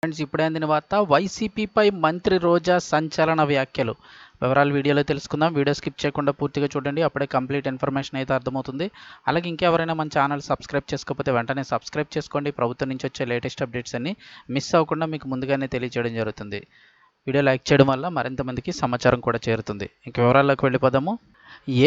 Friends, ఇప్పుడే అందిన వార్త. వైసీపీపై మంత్రి రోజా సంచలన వ్యాఖ్యలు. వివరాలు వీడియోలో తెలుసుకుందాం. వీడియో స్కిప్ చేయకుండా పూర్తిగా చూడండి. అప్పుడే కంప్లీట్ ఇన్ఫర్మేషన్ అయితే అర్థమవుతుంది. అలాగే ఇంకెవరైనా మన ఛానల్ సబ్స్క్రైబ్ చేసుకోకపోతే వెంటనే సబ్స్క్రైబ్ చేసుకోండి. ప్రభుత్వం నుంచి వచ్చే లేటెస్ట్ అప్డేట్స్ అన్ని మిస్ అవ్వకుండా మీకు ముందుగానే తెలియజేయడం జరుగుతుంది. వీడియో లైక్ చేయడం వల్ల మరింత మందికి సమాచారం కూడా చేరుతుంది. ఇంక వివరాల్లోకి వెళ్ళిపోదాము.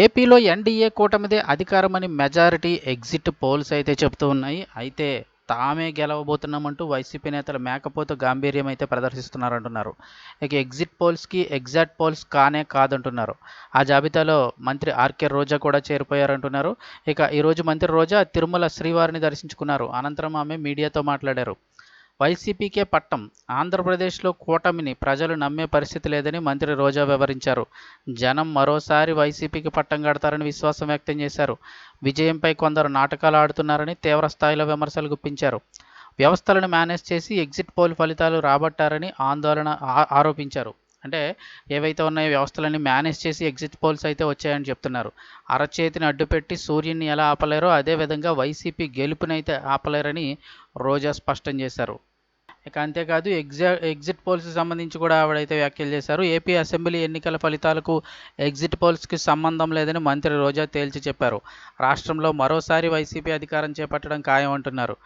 ఏపీలో ఎన్డీఏ కూటమిదే అధికారమని మెజారిటీ ఎగ్జిట్ పోల్స్ అయితే చెబుతూ ఉన్నాయి. అయితే తామే గెలవబోతున్నామంటూ వైసీపీ నేతలు మేకపోతు గాంభీర్యం అయితే ప్రదర్శిస్తున్నారంటున్నారు. ఇక ఎగ్జిట్ పోల్స్కి ఎగ్జాక్ట్ పోల్స్ కానే కాదంటున్నారు. ఆ జాబితాలో మంత్రి ఆర్కే రోజా కూడా చేరిపోయారంటున్నారు. ఇక ఈరోజు మంత్రి రోజా తిరుమల శ్రీవారిని దర్శించుకున్నారు. అనంతరం ఆమె మీడియాతో మాట్లాడారు. వైసీపీకే పట్టం. ఆంధ్రప్రదేశ్లో కూటమిని ప్రజలు నమ్మే పరిస్థితి లేదని మంత్రి రోజా వివరించారు. జనం మరోసారి వైసీపీకి పట్టం కడతారని విశ్వాసం వ్యక్తం చేశారు. విజయంపై కొందరు నాటకాలు ఆడుతున్నారని తీవ్రస్థాయిలో విమర్శలు గుప్పించారు. వ్యవస్థలను మేనేజ్ చేసి ఎగ్జిట్ పోల్ ఫలితాలు రాబట్టారని ఆరోపించారు. అంటే ఏవైతే ఉన్నాయో వ్యవస్థలన్నీ మేనేజ్ చేసి ఎగ్జిట్ పోల్స్ అయితే వచ్చాయని చెప్తున్నారు. అరచేతిని అడ్డుపెట్టి సూర్యుని ఎలా ఆపలేరో అదేవిధంగా వైసీపీ గెలుపునైతే ఆపలేరని రోజా స్పష్టం చేశారు. ఇక అంతేకాదు ఎగ్జిట్ పోల్స్కి సంబంధించి కూడా ఆవిడైతే వ్యాఖ్యలు చేశారు. ఏపీ అసెంబ్లీ ఎన్నికల ఫలితాలకు ఎగ్జిట్ పోల్స్కి సంబంధం లేదని మంత్రి రోజా తేల్చి చెప్పారు. రాష్ట్రంలో మరోసారి వైసీపీ అధికారం చేపట్టడం ఖాయం అంటున్నారు.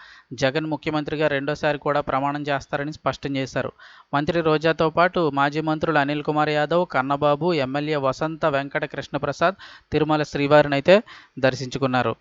జగన్ ముఖ్యమంత్రిగా రెండోసారి కూడా ప్రమాణం చేస్తారని స్పష్టం చేశారు. మంత్రి రోజాతో పాటు మాజీ మంత్రులు అనిల్ కుమార్ యాదవ్, కన్నబాబు, ఎమ్మెల్యే వసంత వెంకట కృష్ణప్రసాద్ తిరుమల శ్రీవారిని అయితే దర్శించుకున్నారు.